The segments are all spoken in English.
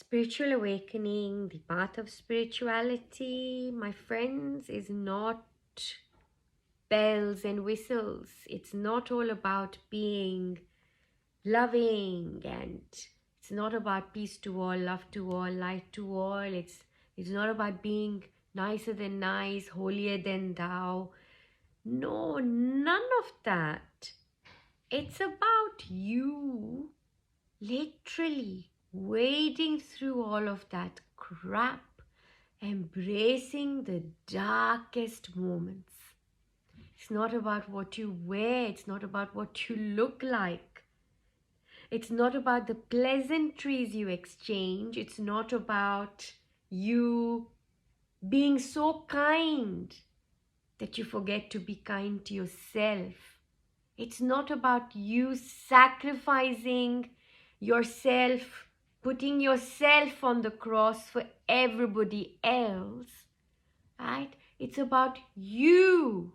Spiritual awakening, the path of spirituality, my friends, is not bells and whistles. It's not all about being loving, and it's not about peace to all, love to all, light to all. It's not about being nicer than nice, holier than thou. No, none of that. It's about you literally wading through all of that crap, embracing the darkest moments. It's not about what you wear, it's not about what you look like. It's not about the pleasantries you exchange. It's not about you being so kind that you forget to be kind to yourself. It's not about you sacrificing yourself, putting yourself on the cross for everybody else, right? It's about you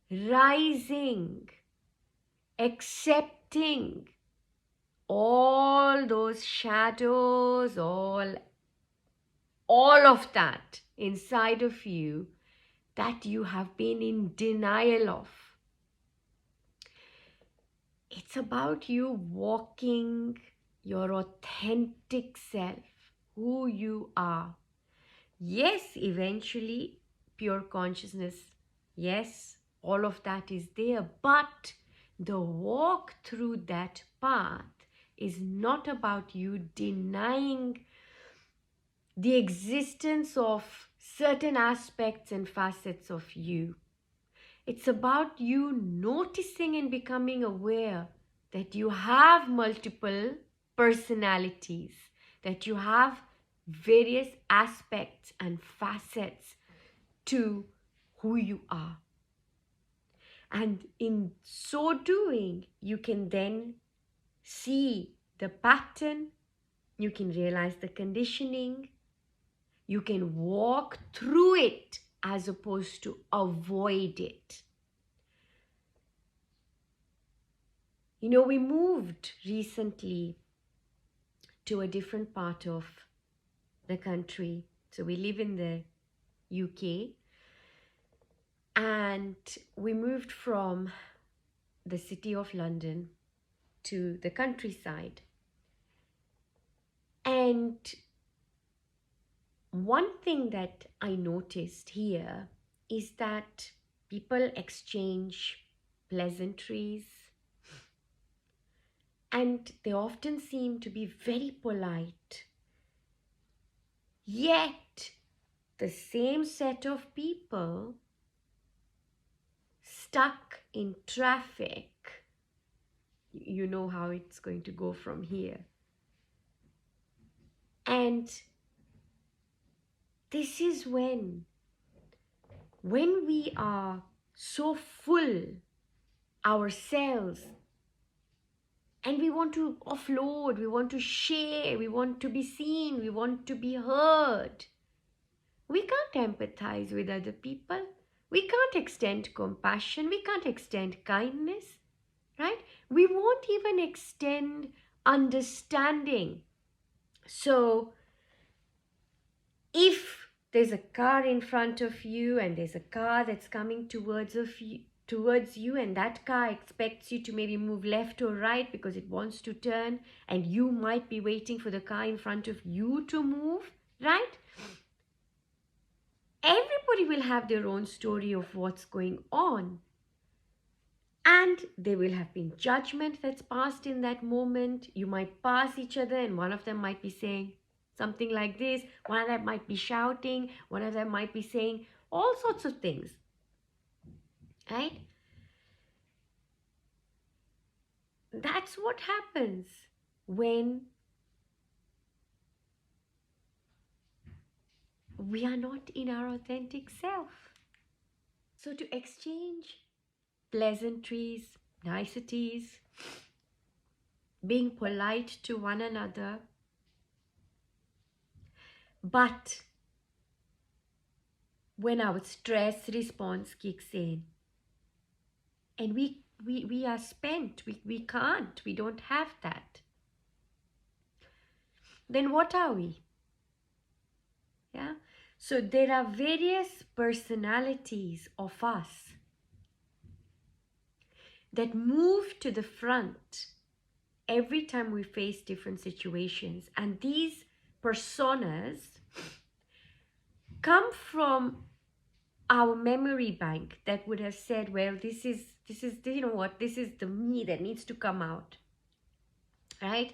rising, accepting all those shadows, all of that inside of you that you have been in denial of. It's about you walking your authentic self, who you are. Yes, eventually, pure consciousness, yes, all of that is there, but the walk through that path is not about you denying the existence of certain aspects and facets of you. It's about you noticing and becoming aware that you have multiple personalities, that you have various aspects and facets to who you are. And in so doing, you can then see the pattern, you can realize the conditioning, you can walk through it as opposed to avoid it. You know, we moved recently to a different part of the country. So we live in the UK, and we moved from the city of London to the countryside. And one thing that I noticed here is that people exchange pleasantries, and they often seem to be very polite. Yet, the same set of people stuck in traffic, you know how it's going to go from here. And this is when we are so full ourselves and we want to offload, we want to share, we want to be seen, we want to be heard, we can't empathize with other people. We can't extend compassion. We can't extend kindness, right? We won't even extend understanding. So if there's a car in front of you and there's a car that's coming towards you, and that car expects you to maybe move left or right because it wants to turn, and you might be waiting for the car in front of you to move, right? Everybody will have their own story of what's going on. And there will have been judgment that's passed in that moment. You might pass each other and one of them might be saying something like this. One of them might be shouting. One of them might be saying all sorts of things. Right? That's what happens when we are not in our authentic self. So to exchange pleasantries, niceties, being polite to one another, but when our stress response kicks in and we are spent, we don't have that, then what are we? Yeah. So there are various personalities of us that move to the front every time we face different situations. And these personas come from our memory bank that would have said, well, this is, you know what, this is the me that needs to come out, right?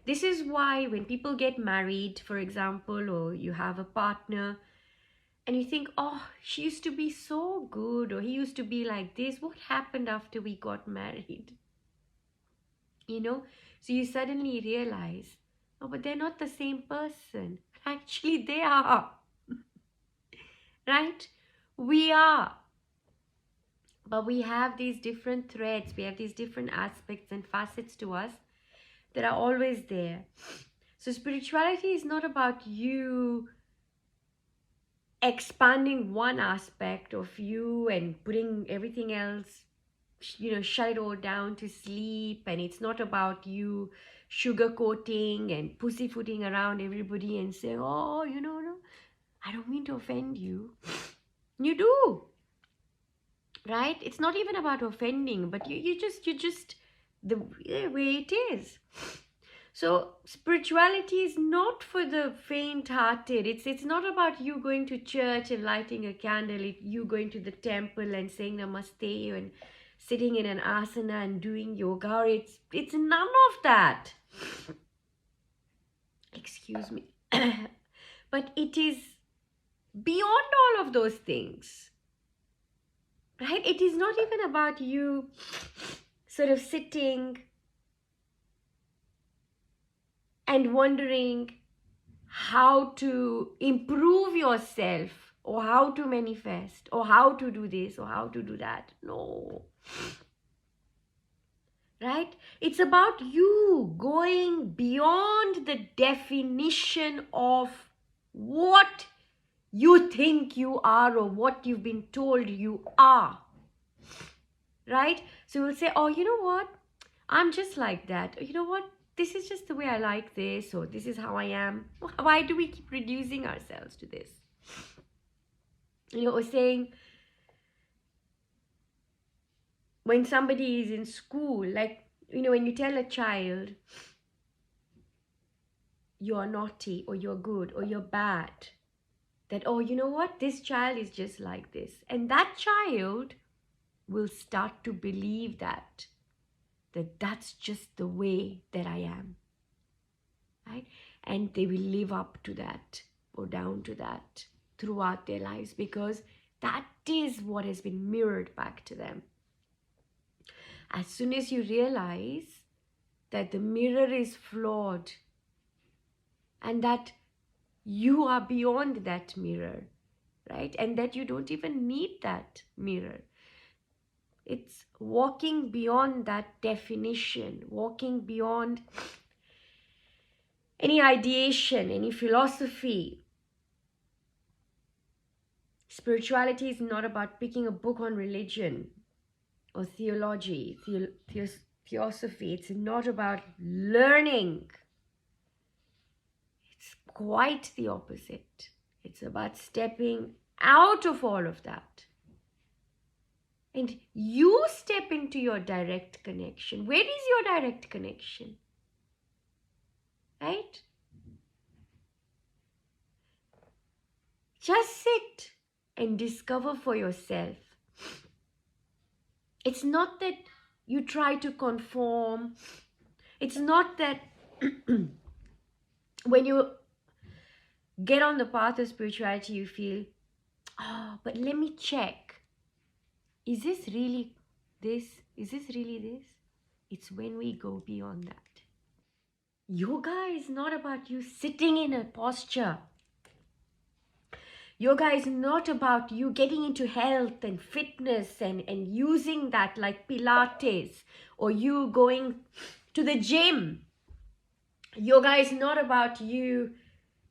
This is why when people get married, for example, or you have a partner and you think, oh, she used to be so good, or he used to be like this, what happened after we got married? You know, so you suddenly realize, oh, but they're not the same person. Actually, they are, right? We are. But we have these different threads, we have these different aspects and facets to us that are always there. So spirituality is not about you expanding one aspect of you and putting everything else, you know, shut it all down to sleep. And it's not about you sugarcoating and pussyfooting around everybody and saying, oh, you know, no, I don't mean to offend you. You do, right? It's not even about offending, but you just the way it is. So spirituality is not for the faint-hearted. It's not about you going to church and lighting a candle, you going to the temple and saying namaste and sitting in an asana and doing yoga. It's none of that. Excuse me. But it is beyond all of those things. Right? It is not even about you sort of sitting and wondering how to improve yourself or how to manifest or how to do this or how to do that. No. Right? It's about you going beyond the definition of what you think you are or what you've been told you are. Right? So we'll say, oh, you know what? I'm just like that. Or, you know what? This is just the way I like this, or this is how I am. Why do we keep reducing ourselves to this? You know, or saying, when somebody is in school, like, you know, when you tell a child, you're naughty, or you're good, or you're bad, that, oh, you know what? This child is just like this. And that child will start to believe that that's just the way that I am, right? And they will live up to that or down to that throughout their lives, because that is what has been mirrored back to them. As soon as you realize that the mirror is flawed and that you are beyond that mirror, right? And that you don't even need that mirror. It's walking beyond that definition, walking beyond any ideation, any philosophy. Spirituality is not about picking a book on religion or theology, theosophy. It's not about learning. It's quite the opposite. It's about stepping out of all of that. And you step into your direct connection. Where is your direct connection? Right? Just sit and discover for yourself. It's not that you try to conform. It's not that when you get on the path of spirituality, you feel, oh, but let me check. Is this really this? Is this really this? It's when we go beyond that. Yoga is not about you sitting in a posture. Yoga is not about you getting into health and fitness and using that like Pilates, or you going to the gym. Yoga is not about you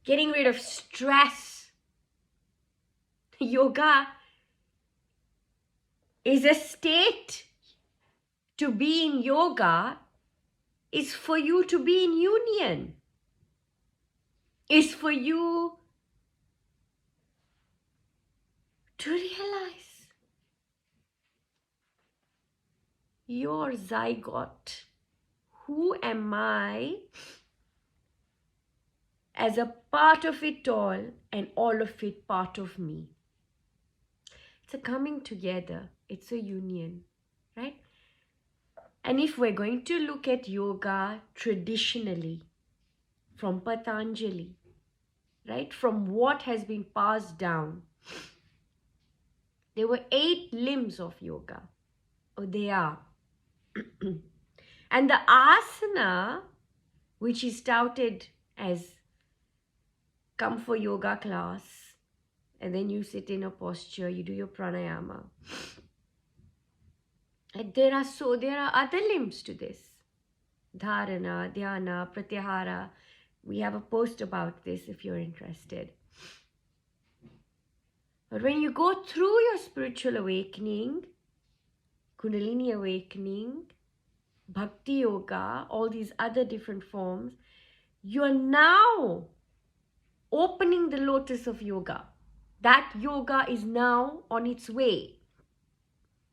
getting rid of stress. Yoga is a state. To be in yoga is for you to be in union. is for you to realize your zygote. Who am I as a part of it all, and all of it part of me? It's a coming together. It's a union, right? And if we're going to look at yoga traditionally, from Patanjali, right, from what has been passed down, there were 8 limbs of yoga. Oh, they are. And the asana, which is touted as come for yoga class, and then you sit in a posture, you do your pranayama. And there are other limbs to this. Dharana, dhyana, pratyahara. We have a post about this if you're interested. But when you go through your spiritual awakening, Kundalini awakening, Bhakti Yoga, all these other different forms, you're now opening the lotus of yoga. That yoga is now on its way.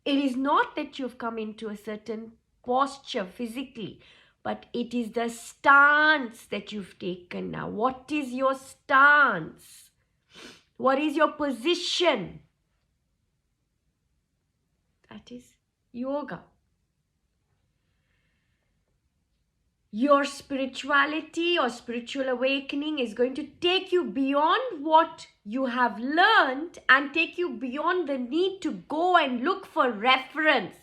It is not that you've come into a certain posture physically, but it is the stance that you've taken now. What is your stance? What is your position? That is yoga. Your spirituality or spiritual awakening is going to take you beyond what you have learned and take you beyond the need to go and look for reference.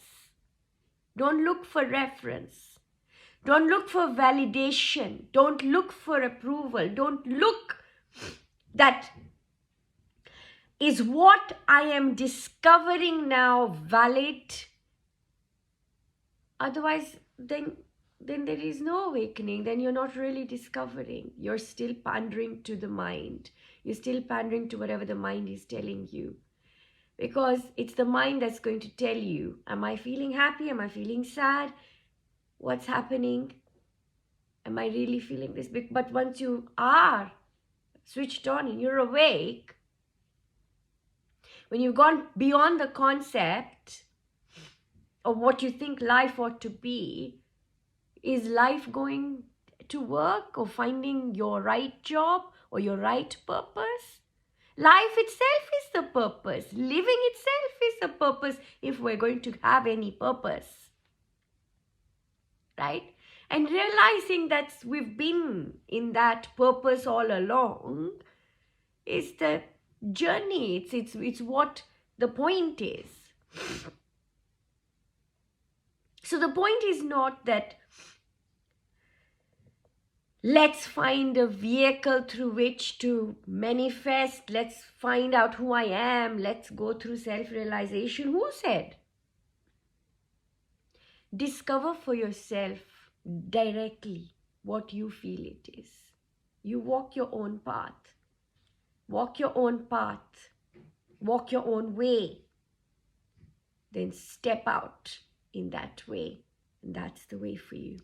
Don't look for reference. Don't look for validation. Don't look for approval. Don't look that is what I am discovering now valid. Otherwise, then there is no awakening. Then you're not really discovering. You're still pandering to the mind. You're still pandering to whatever the mind is telling you. Because it's the mind that's going to tell you, am I feeling happy? Am I feeling sad? What's happening? Am I really feeling this? But once you are switched on and you're awake, when you've gone beyond the concept of what you think life ought to be, is life going to work or finding your right job or your right purpose? Life itself is the purpose. Living itself is the purpose if we're going to have any purpose. Right? And realizing that we've been in that purpose all along is the journey. It's what the point is. So the point is not that let's find a vehicle through which to manifest. Let's find out who I am. Let's go through self-realization. Who said? Discover for yourself directly what you feel it is. You walk your own path. Walk your own path. Walk your own way. Then step out in that way. And that's the way for you.